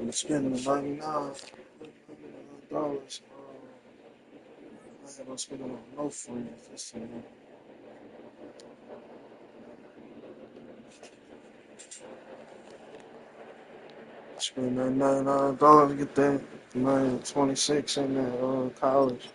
I'm spending $99. I ain't gonna spend it on no friends this time. Spend that $99, get that 26 in that college.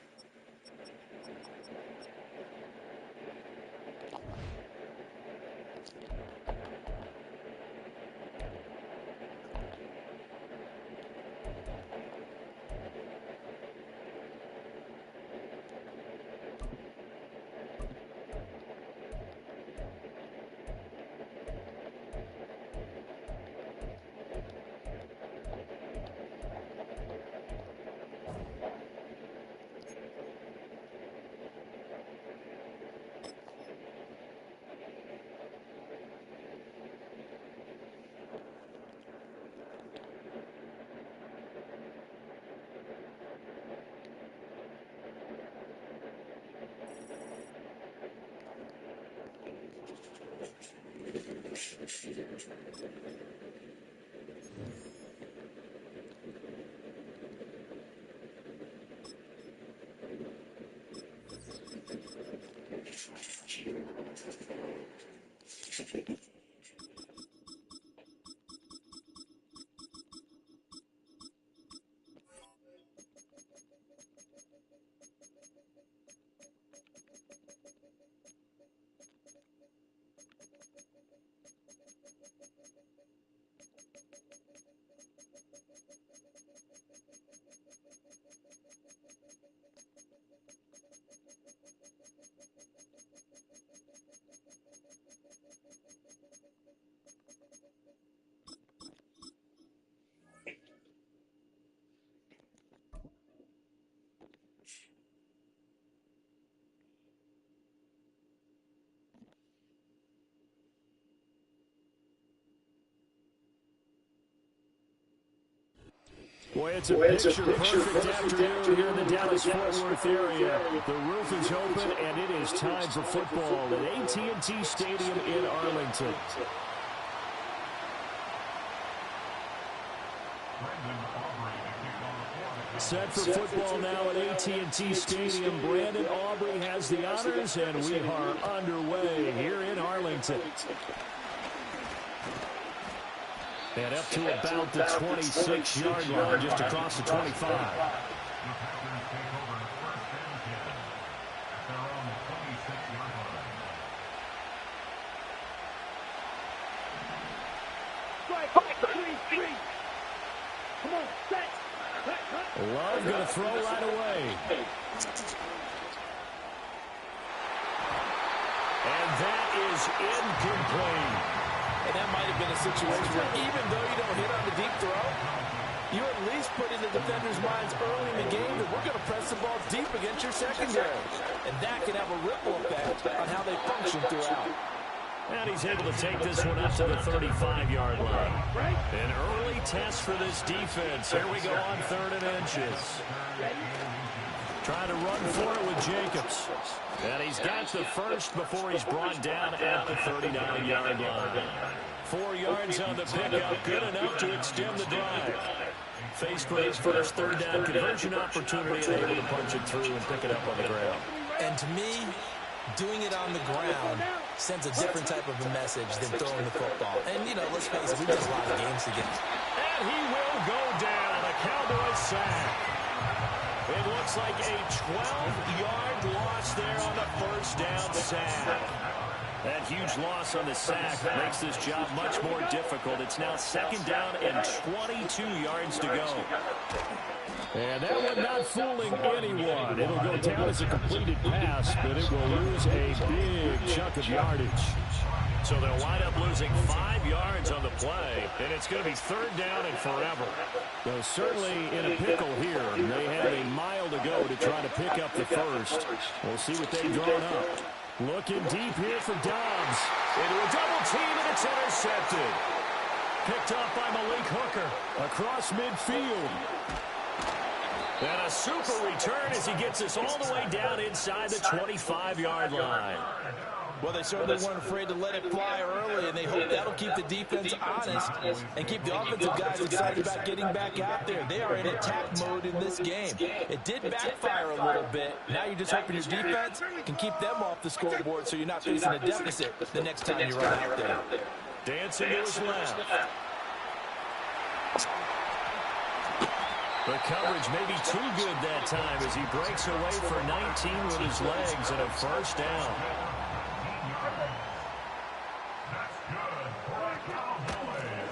Boy, it's a picture-perfect afternoon here in the Dallas-Fort Worth area. The roof is open, and it is time for football at AT&T Stadium in Arlington. Set for football now at AT&T Stadium. Brandon Aubrey has the honors, and we are underway here in Arlington. And up to about the 26-yard line, just across the 25. Love going to throw right away. And that is incomplete. And that might have been a situation where even though you don't hit on the deep throw, you at least put in the defender's minds early in the game that we're going to press the ball deep against your secondary. And that can have a ripple effect on how they function throughout. And he's able to take this one up to the 35-yard line. An early test for this defense. Here we go on 3rd and inches. Trying to run for it with Jacobs. And he's got the first before he's brought down at the 39-yard line. 4 yards on the pickup, good enough to extend the drive. Faced for his first 3rd down conversion opportunity and able to punch it through and pick it up on the ground. And to me, doing it on the ground sends a different type of a message than throwing the football. And, you know, let's face it, we did a lot of games together. And he will go down, a Cowboys sack. It looks like a 12-yard loss there on the first down sack. That huge loss on the sack makes this job much more difficult. It's now 2nd down and 22 yards to go. And that one not fooling anyone. It'll go down as a completed pass, but it will lose a big chunk of yardage. So they'll wind up losing 5 yards on the play, and it's going to be 3rd down and forever. So certainly in a pickle here. They have a mile to go to try to pick up the first. We'll see what they've drawn up. Looking deep here for Dobbs. Into a double team, and it's intercepted. Picked up by Malik Hooker across midfield. And a super return as he gets us all the way down inside the 25-yard line. Well, they certainly weren't afraid to let it fly early, and they hope that'll keep the defense honest and keep the offensive guys excited about getting back out there. They are in attack mode in this game. It did backfire a little bit. Now you're just hoping your defense can keep them off the scoreboard so you're not facing a deficit the next time you run out there. Dancing to his left. The coverage may be too good that time as he breaks away for 19 with his legs and a first down.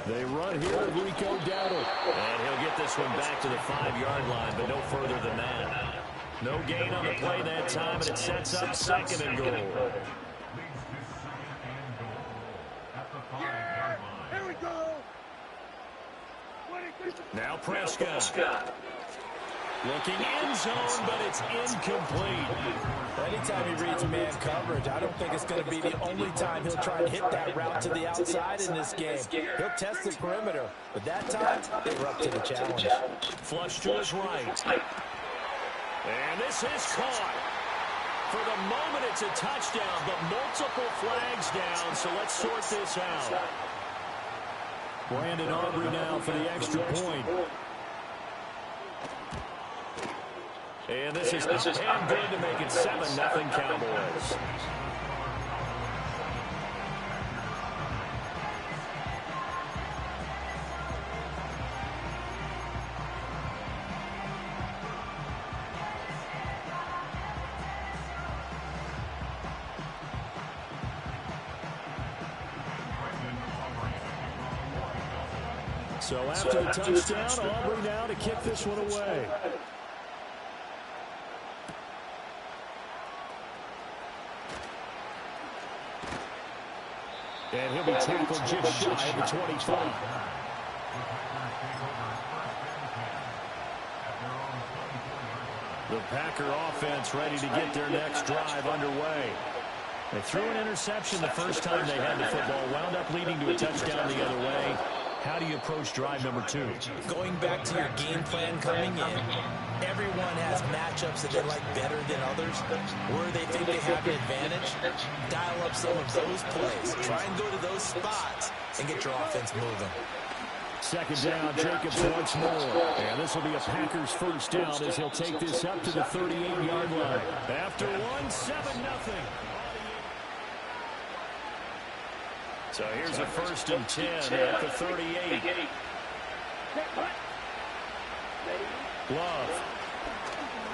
They run here to Rico Dowdle. And he'll get this one back to the 5-yard line, but no further than that. No gain on the play that time, and it sets up 2nd and goal. Here we go. Now Prescott. Looking in zone, but it's incomplete. Anytime he reads man coverage, I don't think it's going to be the only time he'll try and hit that route to the outside in this game. He'll test the perimeter, but that time, they were up to the challenge. Flush to his right. And this is caught. For the moment, it's a touchdown, but multiple flags down, so let's sort this out. Brandon Aubrey now for the extra point. And this is and good to make it 7-0 Cowboys. So after the touchdown, Aubrey now to kick this one away. And he'll be tackled just shy of the 25. The Packer offense ready to get their next drive underway. They threw an interception the first time they had the football, wound up leading to a touchdown the other way. How do you approach drive number 2? Going back to your game plan coming in, everyone has matchups that they like better than others. Where they think they have an advantage, dial up some of those plays. Try and go to those spots and get your offense moving. 2nd down, Jacobs once more. And this will be a Packers first down as he'll take this up to the 38-yard line. After 7-0. So here's a 1st and 10 at the 38. Love.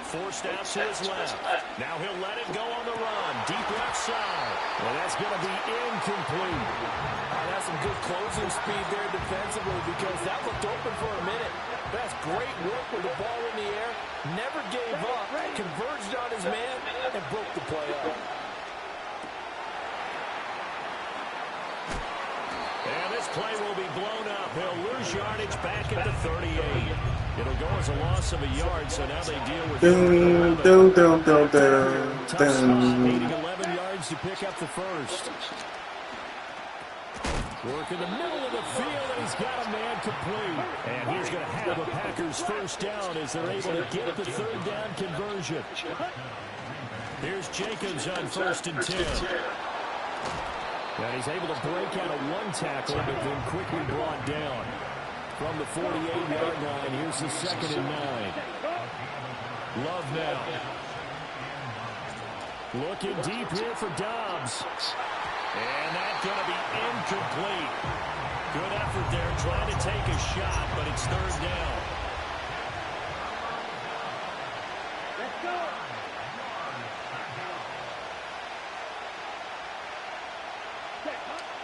Forced out to his left. Now he'll let it go on the run. Deep left side. Well, that's going to be incomplete. That's some good closing speed there defensively because that looked open for a minute. That's great work with the ball in the air. Never gave up. Converged on his man and broke the play up. And this play will be blown up. He'll lose yardage back at the 38. It'll go as a loss of a yard, so now they deal with needing 11 yards to pick up the first. Work in the middle of the field, and he's got a man complete. And he's going to have a Packers first down as they're able to get the 3rd down conversion. Here's Jacobs on 1st and 10. And he's able to break out of one tackle, but then quickly brought down. From the 48-yard line, here's the 2nd and 9. Love now. Looking deep here for Dobbs. And that's going to be incomplete. Good effort there trying to take a shot, but it's 3rd down. Let's go.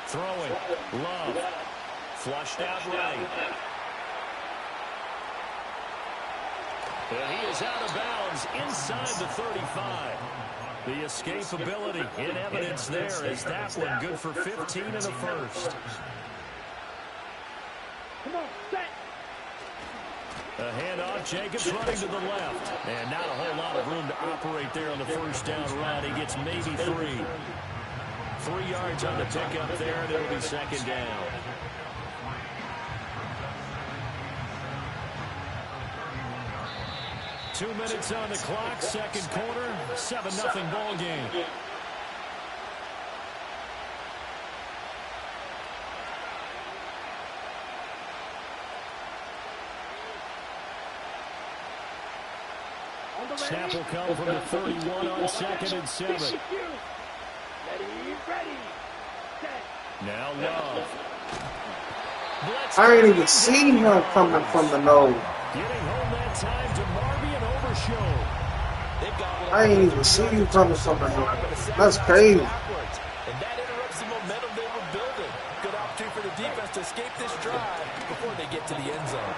Throwing. Love. Flushed out right. And he is out of bounds inside the 35. The escapability in evidence there as that one good for 15 and a first. Come on, set. A handoff, Jacobs running to the left. And not a whole lot of room to operate there on the first down run. He gets maybe 3. 3 yards on the pickup there, and it'll be 2nd down. Two minutes on the clock, 2nd quarter, 7-0 ball game. snap will come from the 31 on 2nd and 7. Ready, ready, set. Now Love. I ain't even seen him coming from the nose. Getting home that time to Marby and Overshow. I ain't even seen you coming from the nose. That's crazy. And that interrupts the momentum they were building. Good opportunity for the defense to escape this drive before they get to the end zone.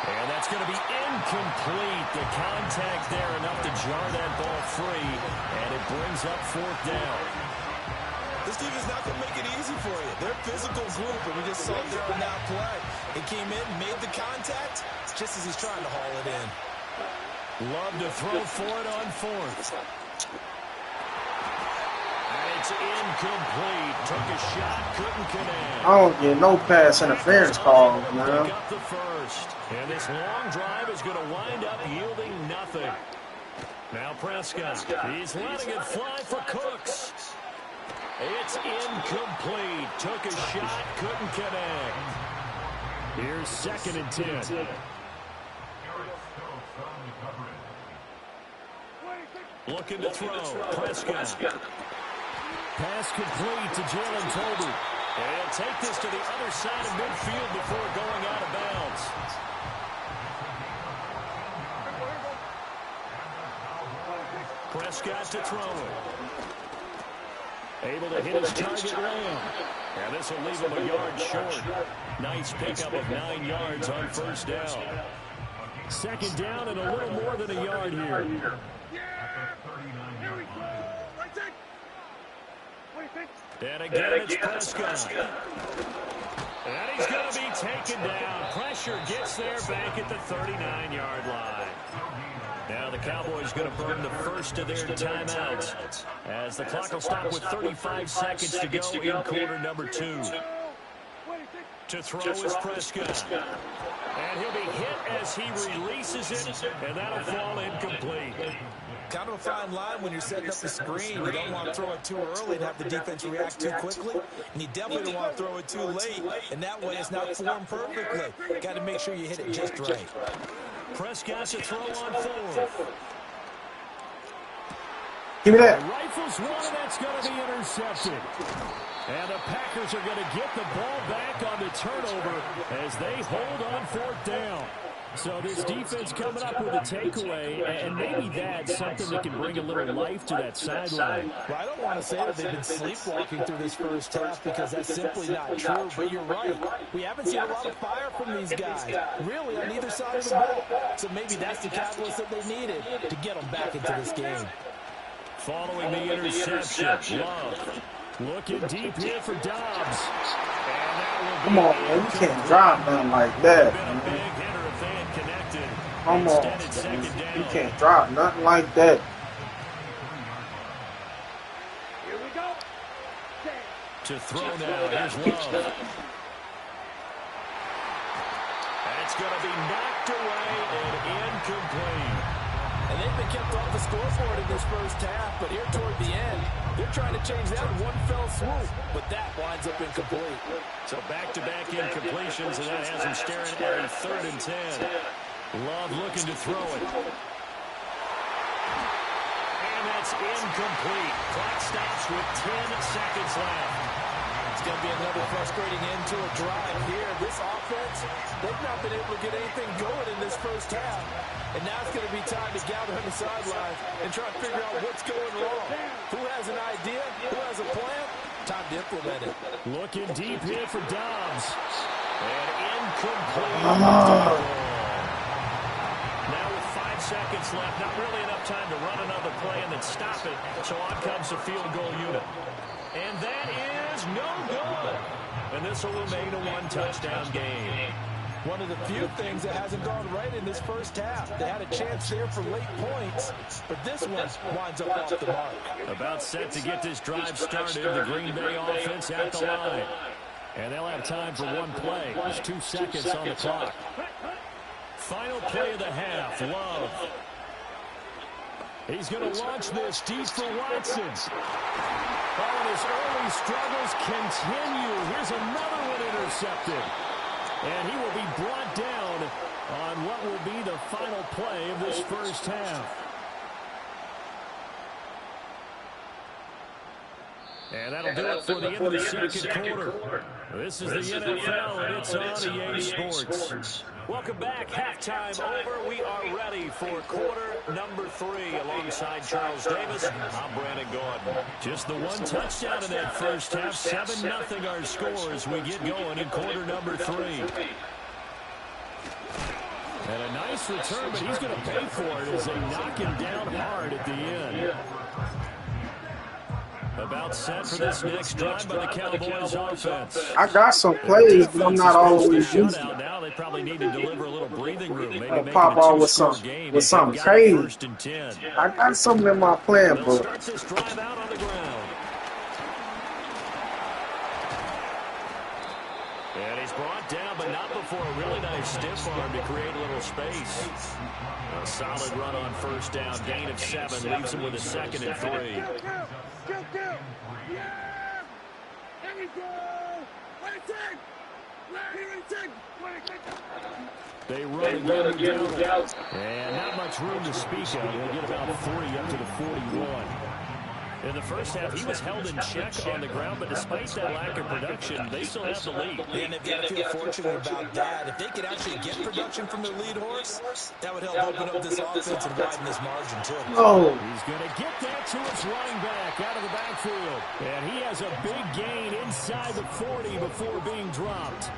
And that's going to be incomplete. The contact there enough to jar that ball free. And it brings up 4th down. This team is not going to make it easy for you. They're a physical group, and we just saw it there on that play. He came in, made the contact, just as he's trying to haul it in. Love to throw for it on 4th. And it's incomplete. Took a shot, couldn't connect. I don't get no pass interference calls, man. Pick up the first. And this long drive is going to wind up yielding nothing. Now Prescott. He's letting it fly for Cooks. It's incomplete. Took a shot, couldn't connect. Here's 2nd and 10. Looking to throw. Prescott. Pass complete to Jalen Tolbert. And he'll take this to the other side of midfield before going out of bounds. Prescott to throw it. Able to hit his target Lamb. And this will leave him a yard short. Nice pickup of 9 yards on 1st down. 2nd down and a little more than a yard here. Here we go. Right side. 26. And again, it's Prescott. And he's going to be taken down. Pressure gets there back at the 39-yard line. Now the Cowboys going to burn the first of their timeouts as the clock will stop with 35 seconds to go in quarter number 2. To throw is Prescott. And he'll be hit as he releases it, and that'll fall incomplete. Kind of a fine line when you're setting up the screen. You don't want to throw it too early and have the defense react too quickly. And you definitely don't want to throw it too late. And that way it's not formed perfectly. Got to make sure you hit it just right. Prescott to throw on 4th. Give me that. The rifles one, and that's going to be intercepted. And the Packers are going to get the ball back on the turnover as they hold on 4th down. So this defense coming up with a takeaway, and maybe that's something that can bring a little life to that sideline. Well, I don't want to say that they've been sleepwalking through this first half because that's simply not true, but you're right. We haven't seen a lot of fire from these guys, really, on either side of the ball. So maybe that's the catalyst that they needed to get them back into this game. Following the interception, Love looking deep here for Dobbs. Come on, man. You can't drop nothing like that, man. Come on, man. You can't drop nothing like that. Here we go. To throw now, here's Love. That's going to be knocked away and incomplete. And they've been kept off the scoreboard in this first half, but here toward the end, they're trying to change that in one fell swoop, but that winds up incomplete. So back-to-back incompletions, and that has them staring at a 3rd and 10. Love looking to throw it. And that's incomplete. Clock stops with 10 seconds left. It's going to be another frustrating end to a drive here. This offense, they've not been able to get anything going in this first half. And now it's going to be time to gather on the sidelines and try to figure out what's going wrong. Who has an idea? Who has a plan? Time to implement it. Looking deep here for Dobbs. And incomplete. Now with 5 seconds left, not really enough time to run another play and then stop it. So on comes the field goal unit. And that is no good. And this will remain a 1-touchdown game. One of the few things that hasn't gone right in this first half. They had a chance there for late points, but this one winds up off the mark. About set to get this drive started. The Green Bay offense at the line. And they'll have time for one play. There's 2 seconds on the clock. Final play of the half. Love. He's going to launch this deep for Watson. Oh, and his early struggles continue. Here's another one intercepted. And he will be brought down on what will be the final play of this first half. And that'll do it for the end of the second quarter. This is the NFL, and it's on EA Sports. Welcome back. Halftime over. We are ready for quarter number 3. Alongside Charles Davis, I'm Brandon Gordon. Just the one touchdown in that first half. 7-0 our score as we get going in quarter number 3. And a nice return, but he's going to pay for it as they knock him down hard at the end. About set for this next drive by the Cowboys offense. I got some plays, but I'm not always using them. Now they probably need to deliver a little breathing room. Maybe pop out with something crazy. I got something in my plan, bro. Start this drive out on the ground. And he's brought down, but not before a really nice stiff arm to create a little space. A solid run on first down. Gain of 7 leaves him with a 2nd and 3. They run again, and not much room to speak of. They'll get about 40 up to the 41. In the first half, he was held in check on the ground, but despite that lack of production, they still have the lead. And they've got to feel fortunate about that. If they could actually get production from their lead horse, that would help open up this offense and widen this margin, too. Oh. He's going to get that to his running back out of the backfield. And he has a big gain inside the 40 before being dropped.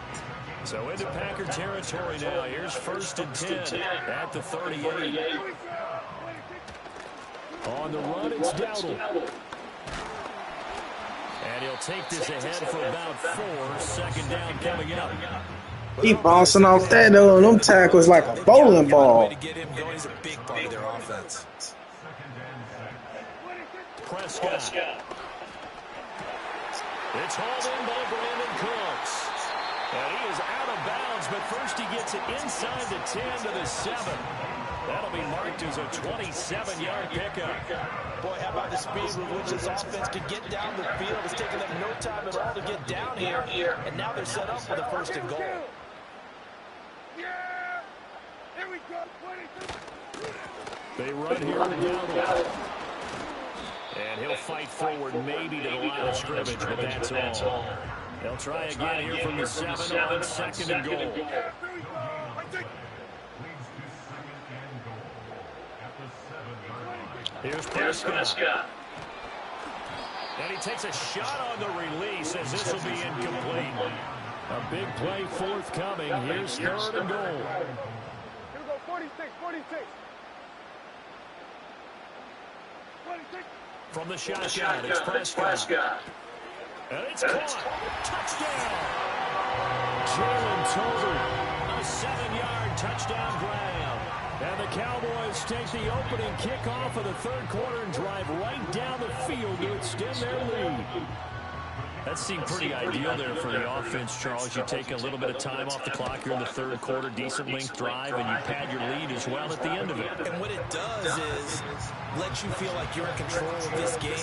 So into Packer territory now. Here's 1st and 10 at the 38. On the run, it's Dowdle. And he'll take this ahead for about 4. 2nd down coming up. He bouncing off that, though, and them tackles like a bowling ball. To get him going, he's a big part of their offense. Prescott. It's hauled in by Brandon Cooks. And he is out of bounds, but first he gets it inside the 10 to the 7. That'll be marked as a 27-yard pickup. Boy, how about the speed with which this offense could get down the field? It's taken them no time at all to get down here, and now they're set up for the 1st and goal. Yeah! Here we go, 22. They run here with Dowdle. And he'll fight forward maybe to the line of scrimmage, but that's all. They'll try again here from the 7 on 2nd and goal. Here's Prescott. And he takes a shot on the release as this will be incomplete. A big play forthcoming. Here's 3rd and goal. Here we go, 46. 26. From the shotgun, it's Prescott. And it's caught. Touchdown. Jalen Tolbert, a 7-yard touchdown grab. And the Cowboys take the opening kickoff of the 3rd quarter and drive right down the field to extend their lead. That seemed pretty ideal there for the offense, Charles. You take a little bit of time off the clock here in the 3rd quarter, decent length drive, and you pad your lead as well at the end of it. And what it does is let you feel like you're in control of this game,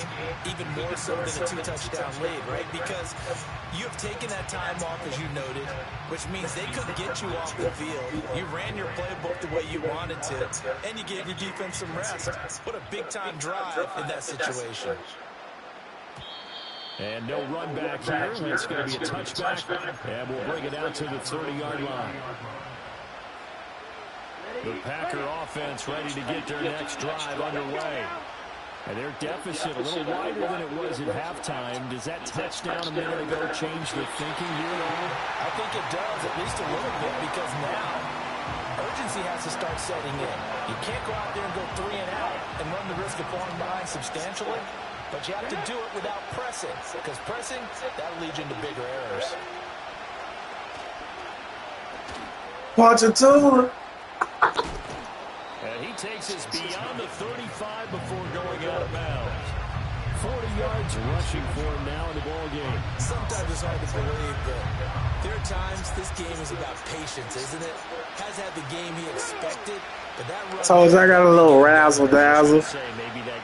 even more so than a 2-touchdown lead, right? Because you have taken that time off, as you noted, which means they couldn't get you off the field. You ran your playbook the way you wanted to, and you gave your defense some rest. What a big-time drive in that situation. And no run back here. It's going to be a touchback, and we'll bring it out to the 30-yard line. The Packer offense ready to get their next drive underway. And their deficit a little wider than it was at halftime. Does that touchdown a minute ago change the thinking here at all? I think it does, at least a little bit, because now urgency has to start setting in. You can't go out there and go 3 and out and run the risk of falling behind substantially. But you have to do it without pressing, because pressing, that'll lead you into bigger errors. Watch it too. And he takes us beyond the 35 before going out of bounds. 40 yards rushing for him now in the ball game. Sometimes it's hard to believe, but there are times this game is about patience, isn't it? Has had the game he expected, but that run... So I got a little razzle-dazzle.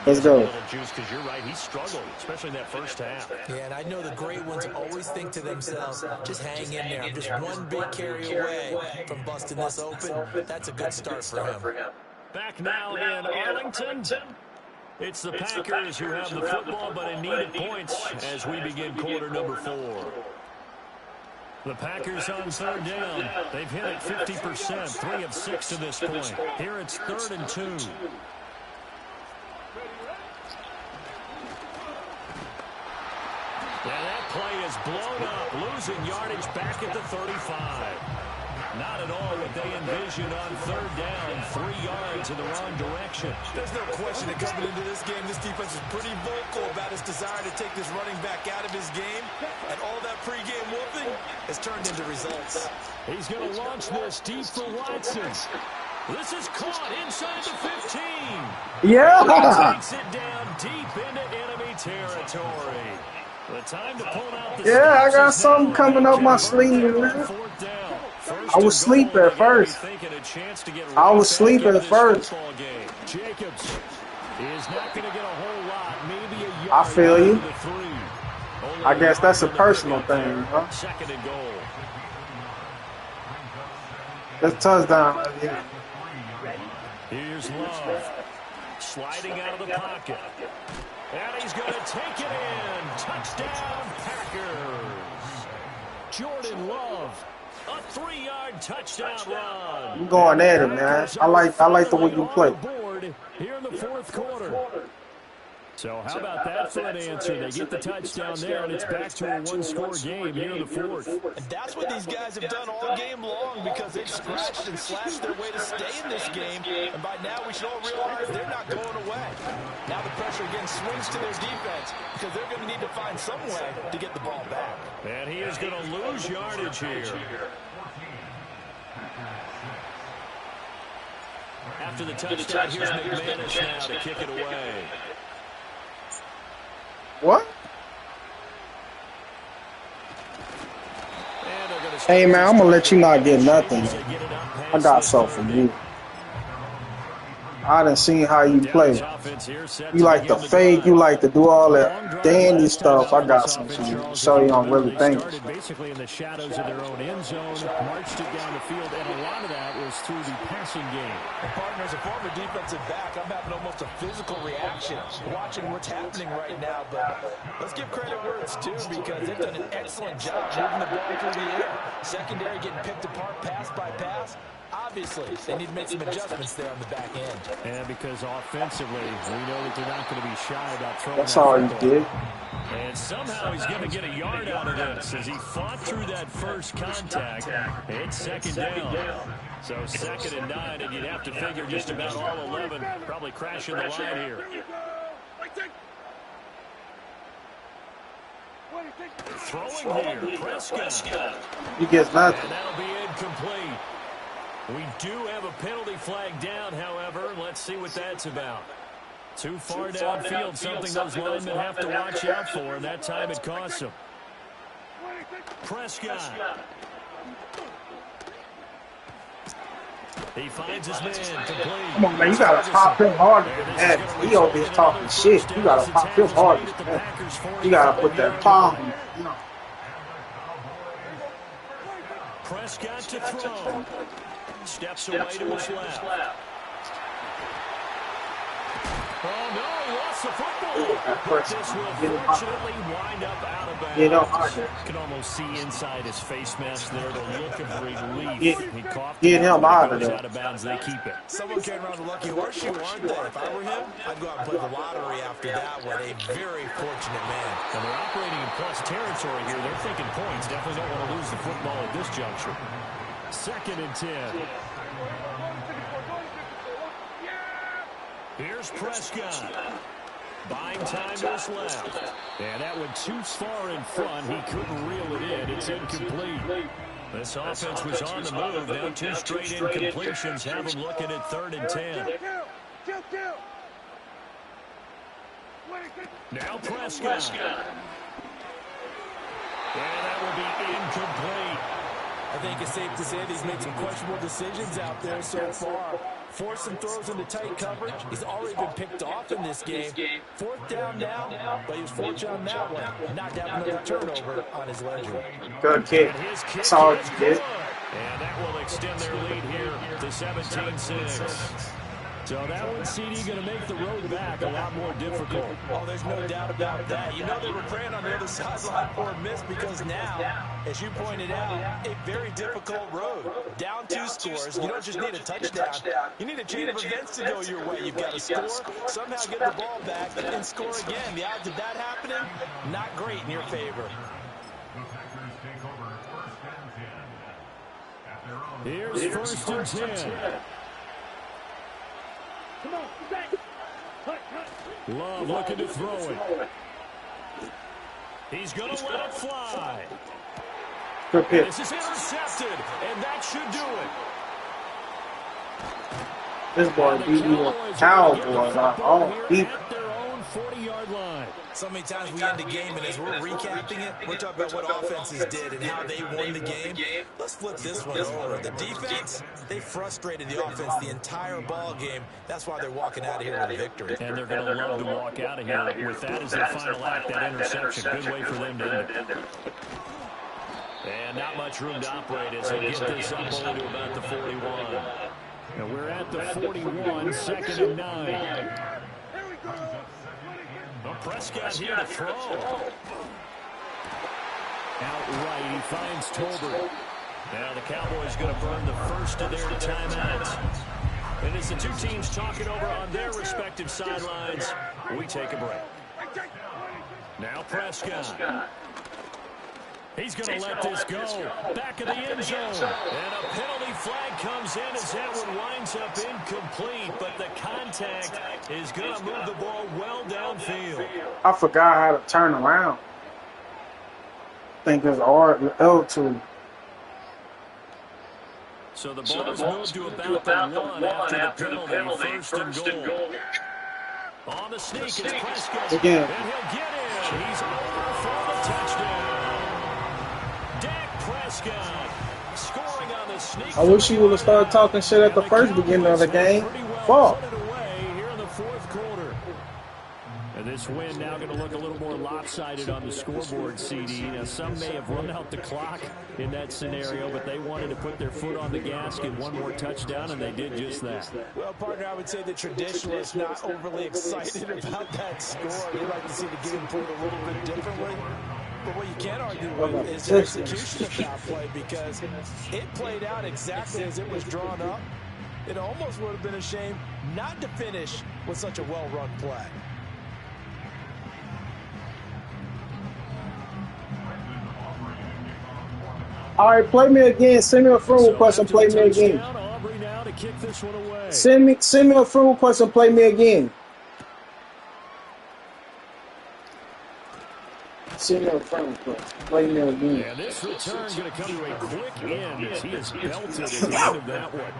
Let's go. Because you're right, he struggled, especially in that first half. Yeah, and I know the great ones always think to themselves, just hang in there. I'm just one big carry away from busting this open. That's a good start for him. Back now in Arlington. It's the Packers who have the football, but in need of points as we begin quarter number 4. The Packers on third down. They've hit it 50%, 3 of 6 to this point. Here it's 3rd and 2. And that play is blown up, losing yardage back at the 35. Not at all what they envisioned on third down, 3 yards in the wrong direction. There's no question that coming into this game, this defense is pretty vocal about its desire to take this running back out of his game. And all that pregame whooping has turned into results. He's going to launch this deep for Watson. This is caught inside the 15. Yeah. Takes it down deep into enemy territory. The time to pull out the I got something coming up my sleeve, man. I was asleep at first. I was asleep at first. Jacobs is not going to get a whole lot, maybe a yard. I feel you. I guess that's a personal thing, huh? 2nd and goal. That's touchdown. Yeah. Here's Love sliding out of the pocket. And he's going to take it in. Touchdown, Packers. Jordan Love. A 3-yard touchdown run. I'm going at it, man. I like the way you play. Here in the 4th quarter. So how about that for an answer? They get the touchdown there, and it's back to a 1-score game here in the 4th. And that's what these guys have done all game long because they've scratched and slashed their way to stay in this game. And by now, we should all realize they're not going away. Now the pressure again swings to their defense because they're going to need to find some way to get the ball back. And he is going to lose yardage here. After the touchdown, here's McManus now to kick it away. What? Hey, man, I'm going to let you not get nothing. I got something from you. I done seen how you play. You like to fake, you like to do all that dandy stuff. I got something for you to show you I'm really thinking. Basically in the shadows of their own end zone, marched it down the field, and a lot of that was through the passing game. And partner, as a former defensive back, I'm having almost a physical reaction watching what's happening right now. But let's give credit where it's due because they've done an excellent job moving the ball through the air. Secondary getting picked apart pass by pass. Obviously, they need to make some adjustments there on the back end. And because offensively, we know that they're not going to be shy about throwing. That's all he did. And somehow he's going to get a yard out of this as he fought through that first contact. It's 2nd down. So 2nd and 9, and you'd have to figure just about all 11 probably crashing the line here. Throwing here, Prescott. He gets nothing. And that'll be incomplete. We do have a penalty flag down, however. Let's see what that's about. Too far downfield, something those linemen have to watch out for, and that time it costs them. Prescott. He finds his man complete. Come on, man, you got to pop him harder than that. He over here talking shit. You got to pop him harder than that. You got to put that palm. Prescott to throw. Steps away to his left. Oh, no, he lost the football. This will fortunately wind up out of bounds. You can almost see inside his face mask there the look of relief. He coughed. Get him out of there. Out of bounds, they keep it. Someone came around the lucky horseshoe, aren't they? If I were him, I'd go out and play the lottery after that one. A very fortunate man. And they're operating in plus territory here. They're thinking points. Definitely don't want to lose the football at this juncture. 2nd and 10. Here's Prescott. Buying time to his left. And that went too far in front. He couldn't reel it in. It's incomplete. This offense was on the move. Now 2 straight incompletions have them looking at 3rd and 10. Now Prescott. And that will be incomplete. I think it's safe to say that he's made some questionable decisions out there so far. Forced some throws into tight coverage. He's already been picked off in this game. 4th down now, but he was fortunate on that one. Not to have another turnover on his ledger. Good kick. That's all he did. And that will extend their lead here to 17-6. So that one, CD, going to make the road back a lot more difficult. Oh, there's no doubt about that. You know they were praying on the other sideline for a miss because now, as you pointed out, a very difficult road. Down 2 scores. You don't just need a touchdown. You need a chain of events to go your way. You've got to score, somehow get the ball back, and score again. The odds of that happening, not great in your favor. Here's first and 10. Love looking to throw it. He's going to let it fly. Good pitch. This is intercepted, and that should do it. This boy beat you a Cowboys on all deep. At their own 40-yard line. So many times we end the game, and as we're recapping it, we're talking about what offenses did and how they won the game. Let's flip this one over. The defense, they frustrated the offense the entire ball game. That's why they're walking out of here with a victory. And they're going to love to walk out of here with that as their final act, that interception. Good way for them to end it. And not much room to operate as they get this up only to about the 41. Now we're at the 41, 2nd and 9. Well, Prescott here to throw. Outright, he finds Tolbert. Now the Cowboys going to burn the first of their timeouts. And as the two teams talking over on their respective sidelines, we take a break. Now Prescott. He's going to let this go. Back of the end zone. And a penalty flag comes in as that one winds up incomplete. But the contact is going to move the ball well downfield. I forgot how to turn around. I think it's R, L2. So the ball's moved to about the 1 after the penalty. First and goal. On the sneak, it's Prescott. Again. And he'll get in. He's over for the touchdown. Prescott scoring on the sneak. I wish he would have started talking shit at the first beginning of the game. Fuck. Here in the 4th quarter. And this win now going to look a little more lopsided on the scoreboard, CD. Now, some may have run out the clock in that scenario, but they wanted to put their foot on the gas, get one more touchdown, and they did just that. Well, partner, I would say the traditionalists not overly excited about that score. They like to see the game played a little bit differently. But what you can't argue with is the execution of that play, because it played out exactly as it was drawn up. It almost would have been a shame not to finish with such a well-run play. All right, play me again. Send me a friend request and play me again. Send me a friend request and play me again. Send me a friend request. Play me again. And this return going to come to a quick end as he is belted at the end of that one.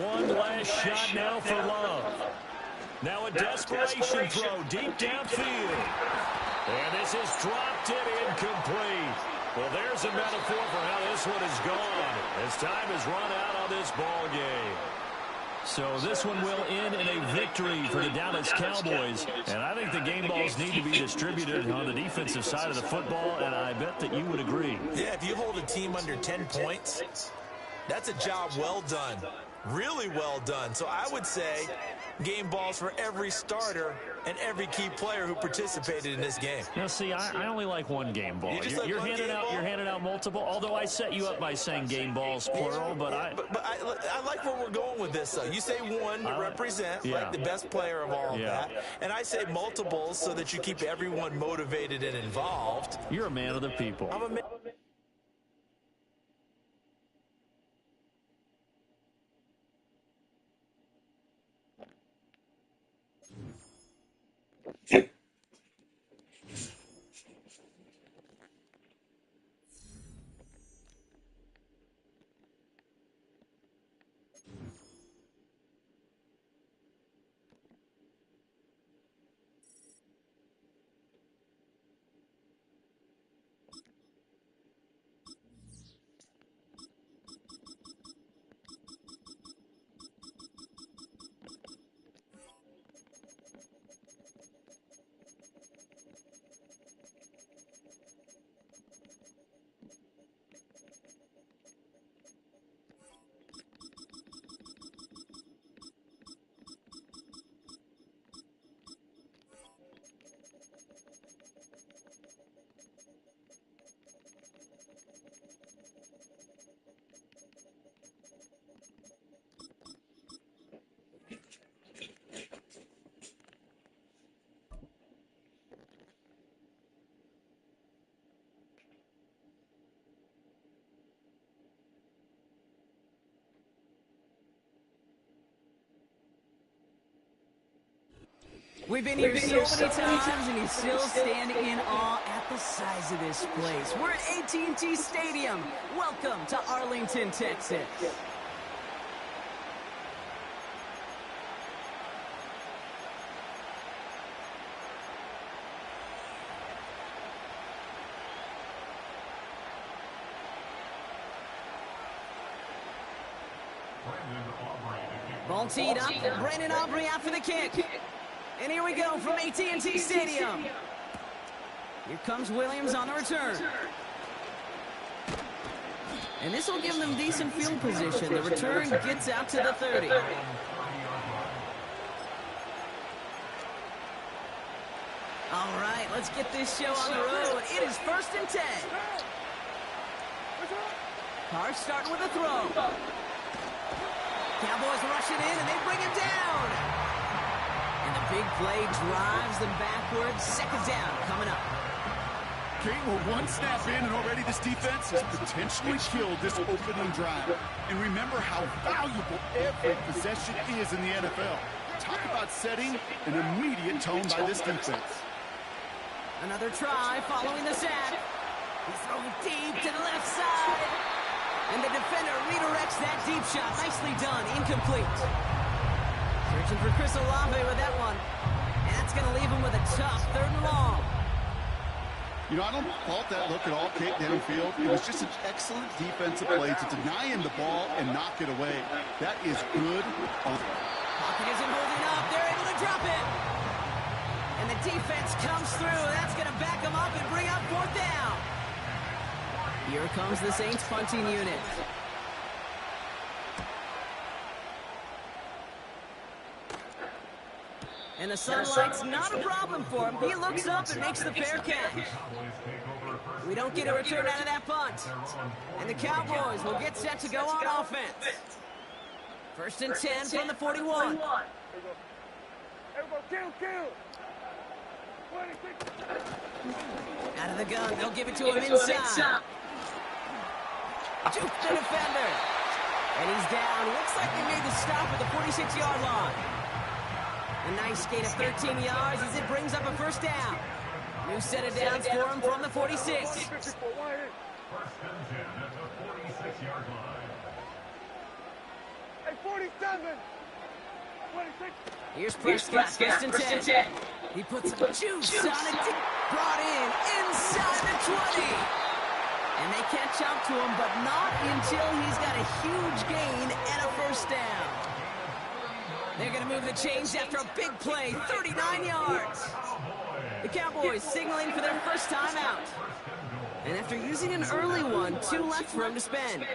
One last shot now for Love. Now a desperation throw deep downfield. And this is dropped it incomplete. Well, there's a metaphor for how this one is gone as time has run out on this ball game. So this one will end in a victory for the Dallas Cowboys. And I think the game balls need to be distributed on the defensive side of the football, and I bet that you would agree. Yeah, if you hold a team under 10 points, that's a job well done. Really well done. So I would say game balls for every starter and every key player who participated in this game. Now, see, I only like one game ball. You're handing out multiple. Although I set you up by saying game balls plural, but I like where we're going with this. Though you say one to represent like the best player of all of that, and I say multiples so that you keep everyone motivated and involved. You're a man of the people. I'm a man. We've been here so many times, and you still stand in awe at the size of this place. We're at AT&T Stadium. Welcome to Arlington, Texas. Ball teed up. Brandon Aubrey out for the kick. And here we go from AT&T Stadium. Here comes Williams on the return. And this will give them decent field position. The return gets out to the 30. All right, let's get this show on the road. It is 1st and 10. Carr starting with a throw. Cowboys rushing in, and they bring him down. And the big play drives them backwards. 2nd down coming up. Kate, we're one snap in, and already this defense has potentially killed this opening drive. And remember how valuable every possession is in the NFL. Talk about setting an immediate tone by this defense. Another try following the sack. He's throwing deep to the left side. And the defender redirects that deep shot. Nicely done. Incomplete. Searching for Chris Olave with that one. And that's going to leave him with a tough 3rd and long. You know, I don't fault that look at all, Kate, downfield. It was just an excellent defensive play to deny him the ball and knock it away. That is good. Pocket isn't holding up. They're able to drop it. And the defense comes through. That's going to back them up and bring up 4th down. Here comes the Saints punting unit. And the sunlight's not a problem for him. He looks up and makes the fair catch. We don't get a return out of that punt. And the Cowboys will get set to go on offense. 1st and 10 from the 41. Out of the gun, they'll give it to him inside. Juke the defender. And he's down. Looks like they made the stop at the 46-yard line. A nice gain of 13 yards as it brings up a 1st down. New set of downs for him from the 46. 1st and 10 at the 46-yard line. Hey, 47. 26. Here's Prescott, 1st and 10. He puts some juice on it. Brought in inside the 20. And they catch up to him, but not until he's got a huge gain and a 1st down. They're going to move the chains after a big play, 39 yards. The Cowboys signaling for their 1st time out. And after using an early one, 2 left for him to spend.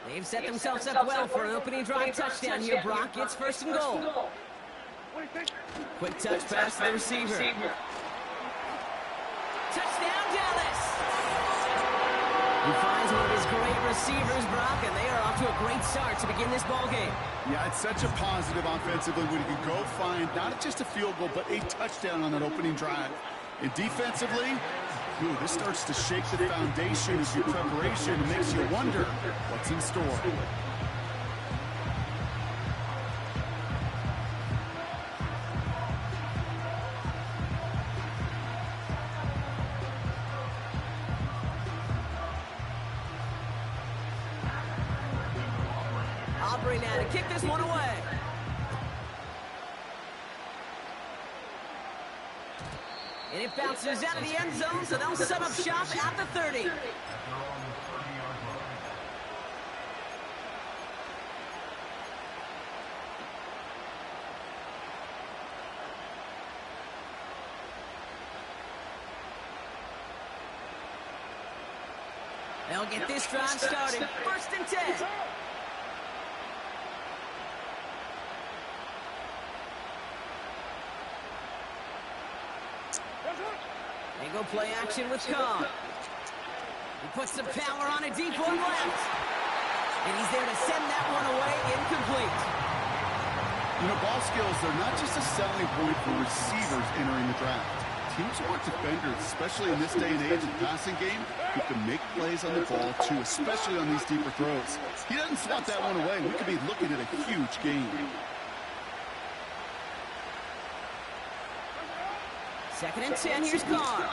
They've set themselves up well for an opening drive touchdown here, Brock. It's 1st and goal. Quick touch pass to the receiver. Touchdown, Dallas! He finds one of his great receivers, Brock, and they are off to a great start to begin this ballgame. Yeah, it's such a positive offensively when you can go find not just a field goal, but a touchdown on that opening drive. And defensively, this starts to shake the foundation of your preparation and makes you wonder what's in store. Aubrey now to kick this one away. And it bounces out of the end zone, so they'll set up shop at the 30. They'll get this drive started. 1st and 10. They go play action with Cobb. He puts some power on a deep one left. And he's there to send that one away, incomplete. You know, ball skills, they're not just a selling point for receivers entering the draft. Teams want defenders, especially in this day and age of the passing game, who can make plays on the ball, too, especially on these deeper throws. He doesn't swat that one away. We could be looking at a huge game. Second and 10, here's Carr.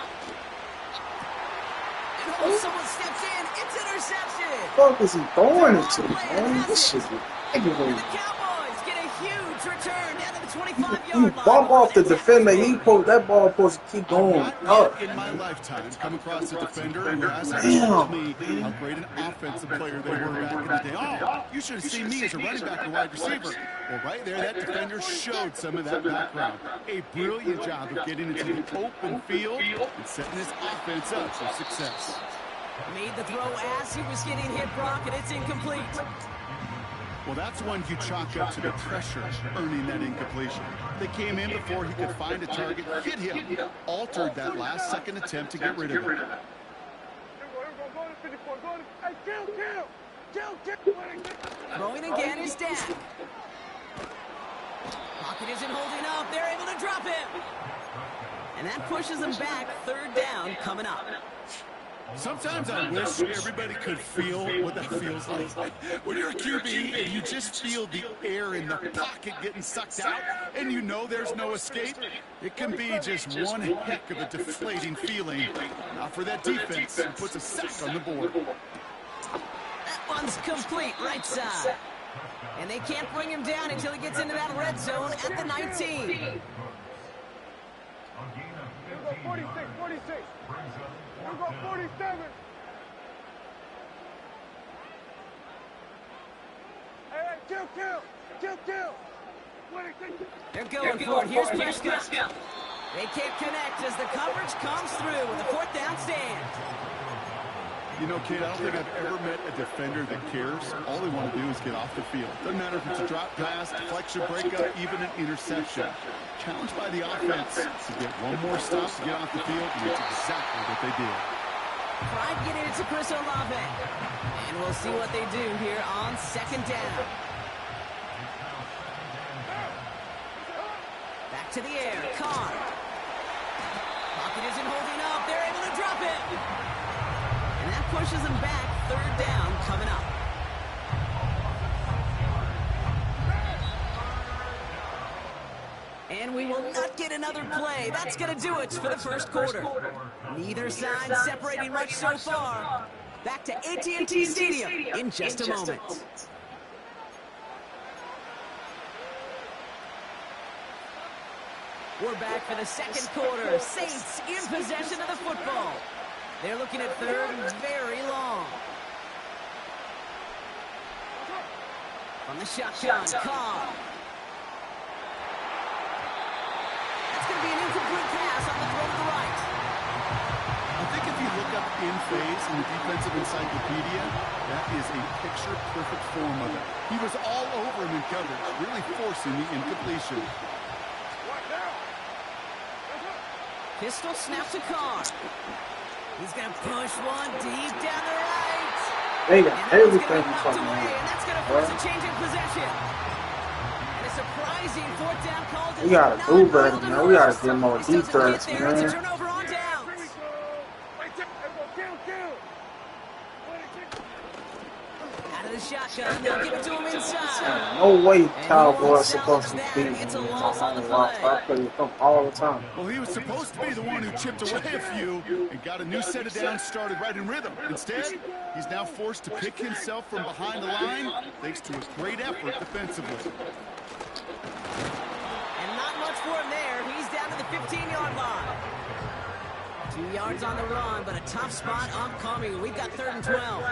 And someone steps in, it's interception. What the fuck is he throwing it to, man? This shit is And the aggravating. Cowboys get a huge return down to the You 25-yard line. bump off the defender, that ball supposed to keep going up. In my lifetime, come across a defender who hasn't told me how great an offensive player they were back in the day. Oh, you should have seen me as a running back or wide receiver. Well, right there, that defender showed some of that background. A brilliant job of getting into the open field and setting this offense up for success. Made the throw as he was getting hit, Brock, and it's incomplete. Well, that's one you chalk up to the pressure earning that incompletion. They came in before he could find a target, hit him, altered that last-second attempt to get rid of it. Throwing again is Dak. Pocket isn't holding up. They're able to drop him. And that pushes them back. Third down coming up. Sometimes I wish everybody could feel what that feels like. When you're a QB and you just feel the air in the pocket getting sucked out and you know there's no escape, it can be just one heck of a deflating feeling. Not for that defense who puts a sack on the board. That one's complete right side. And they can't bring him down until he gets into that red zone at the 19. 46, 46. You got 47. Hey, kill. 26. They're going for it. Here's Prescott. They can't connect as the coverage comes through with a fourth down stand. You know, kid, I don't think I've ever met a defender that cares. All they want to do is get off the field. Doesn't matter if it's a drop pass, deflection, breakup, even an interception. Challenged by the offense to get one more stop to get off the field, and it's exactly what they did. Tried getting it to Chris Olave. And we'll see what they do here on second down. Back to the air. Carr. Pocket isn't holding up. They're able to drop it. And that pushes them back. Third down coming up. And we will not get another play. That's going to do it for the first quarter. Neither side separating much so far. Back to AT&T Stadium in just a moment. We're back for the second quarter. Saints in possession of the football. They're looking at third and very long. From the shotgun, Carr. That's going to be an incomplete pass on the throw to the right. I think if you look up in phase in the defensive encyclopedia, that is a picture-perfect form of it. He was all over him in coverage, really forcing the incompletion. Pistol snap to Carr. He's going to push one deep down the right. They got everything fucking away, and that's going to force a change in possession. And a surprising fourth down call. We gotta do better, man. We gotta get more deep threats, man. It's a turnover on downs. Out of the shotgun, they'll give it to him inside. No way Cowboys supposed to be beating me. I play with them all the time. Well, he was supposed to be the one who chipped away a few and got a new set of downs started right in rhythm. Instead, he's now forced to pick himself from behind the line thanks to his great effort defensively. And not much for him there. He's down to the 15-yard line. 2 yards on the run, but a tough spot upcoming. We've got 3rd and 12.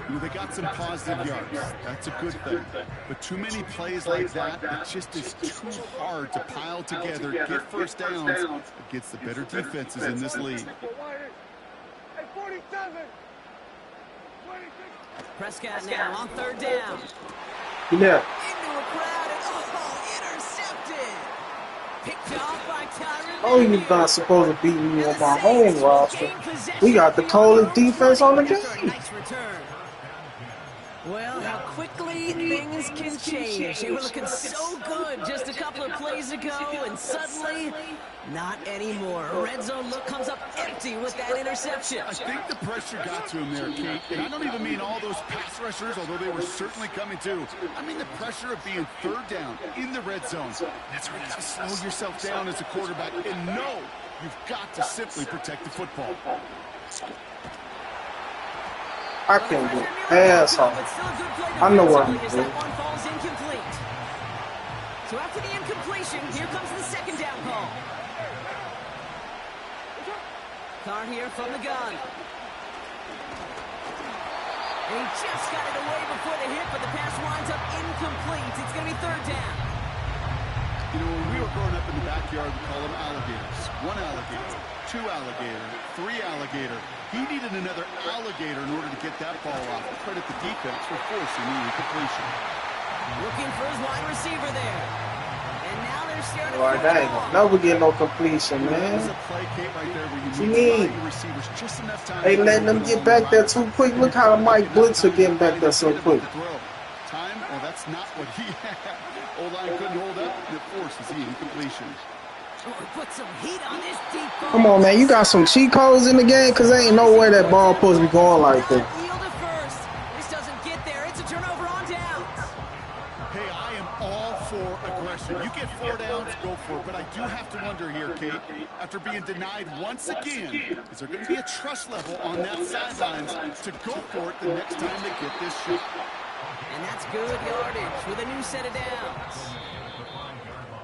You know, they got some positive yards. That's a good thing. But too many plays like that, it just is too hard to pile together, get first downs against the better defenses in this league. Prescott now on 3rd down. Yeah. Into a crowd and intercepted. Picked off by Tyron. Oh, you're not supposed to beat me on my home roster. We got the coldest defense on the game. Nice return. Well, how quickly things can change. They were looking so good just a couple of plays ago, and suddenly, not anymore. Red zone look comes up empty with that interception. I think the pressure got to him there, Kate. And I don't even mean all those pass rushers, although they were certainly coming too. I mean the pressure of being third down in the red zone. That's where you got to slow yourself down as a quarterback and know you've got to simply protect the football. I can't get ass off. I know what I'm doing. That one falls incomplete. So after the incompletion, here comes the second down call. Carr here from the gun. And he just got it away before the hit, but the pass winds up incomplete. It's going to be third down. You know, when we were growing up in the backyard, we call them alligators. One alligator, two alligator, three alligator. He needed another alligator in order to get that ball off. Credit the defense for forcing the incompletion. Looking for his wide receiver there. And now they're staring Boy, at that ain't gonna never get no completion, man. There's a play, Kate, right there where You you need. need your receivers just enough time. They letting them get back there too quick. Look how Mike Blitz are getting back there so quick. Time? Well, that's not what he had. O-line couldn't hold up, and it forces the incompletion. Put some heat on this deep ball. Come on, man. You got some cheat codes in the game? Because there ain't no way that ball supposed to be going like that. Yield it first. This doesn't get there. It's a turnover on downs. Hey, I am all for aggression. You get 4 downs, go for it. But I do have to wonder here, Kate, after being denied once again, is there going to be a trust level on that sidelines to go for it the next time they get this shot? And that's good yardage with a new set of downs.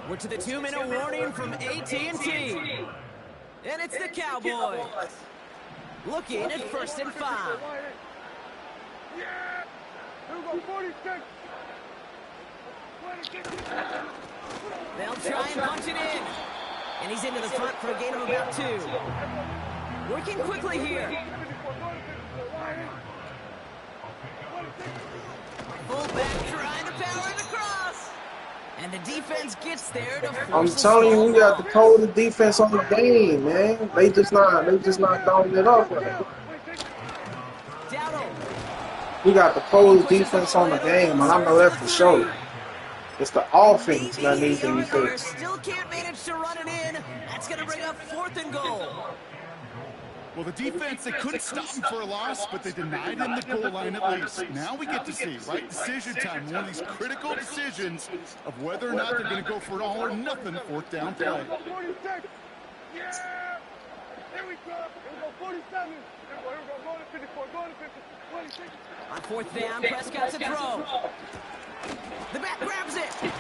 We're to the 2-minute warning from AT&T. And it's the Cowboys. Looking at 1st and 5. Yeah! Here we go, 46! They'll try and punch it in. And he's into the front for a gain of about 2. Working quickly here. Fullback trying to power it across. And the defense gets there to force I'm telling you, we got the coldest defense on the game, man. They just not throwing it up. We got the coldest defense on the game, and I know that for sure. It's the offense that needs to be fixed. Still can't manage to run it in. That's going to bring up 4th and goal. Well, the defense, they couldn't stop him for a loss, but they denied him the goal line at least. Now we get to see, right, decision time, one of these critical decisions of whether or not they're going to go for an all or nothing 4th down play. 46! Yeah! Here we go! Here we go, 47! Here we go, going to 54, going to 50, 26! On 4th down, Prescott to throw. The back grabs it.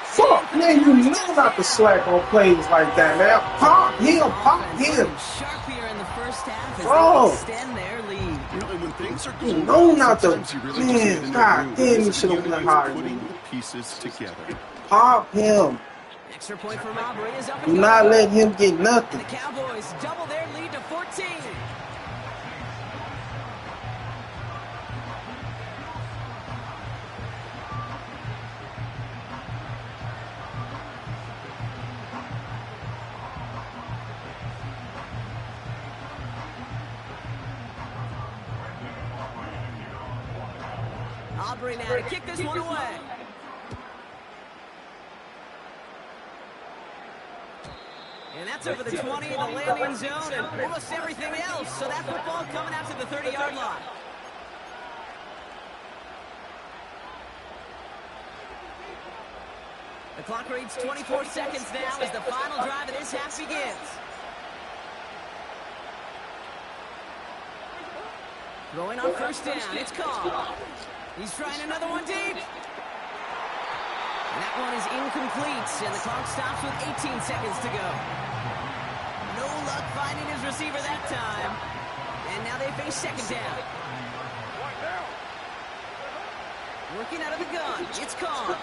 Fuck, man, you know not to slack on plays like that, man. Pop him, pop him. Sharp here in the first half as Bro. they extend their lead. You know, and when things are You going know well, not to. sometimes you really just get Man, in God the groove. damn, you This is should have the been only higher. putting the pieces together. Pop him. Extra point for Aubrey is up Do and not going. let him get And nothing. the Cowboys double their lead to 14. Aubrey now to kick this one away. And that's over the 20, the landing zone, and almost everything else. So that football coming out to the 30-yard line. The clock reads 24 seconds now as the final drive of this half begins. Throwing on 1st down, it's Cobb. He's trying another one deep. And that one is incomplete, and the clock stops with 18 seconds to go. No luck finding his receiver that time. And now they face 2nd down. Working out of the gun, it's Cobb.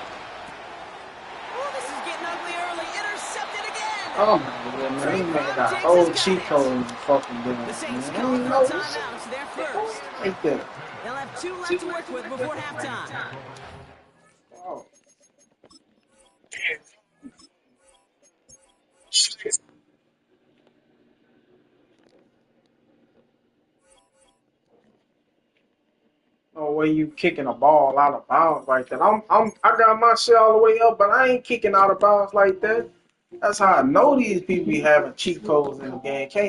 Oh, this is getting ugly early. Intercepted again. Oh my God, man. He made that old cheat code in the fucking game. The Saints Man. call You for know a timeout, so they're first. right there. They'll have 2 left to work with before halftime. Oh. No way you kicking a ball out of bounds like that. I got my shit all the way up, but I ain't kicking out of bounds like that. That's how I know these people be having cheat codes in the game. Can't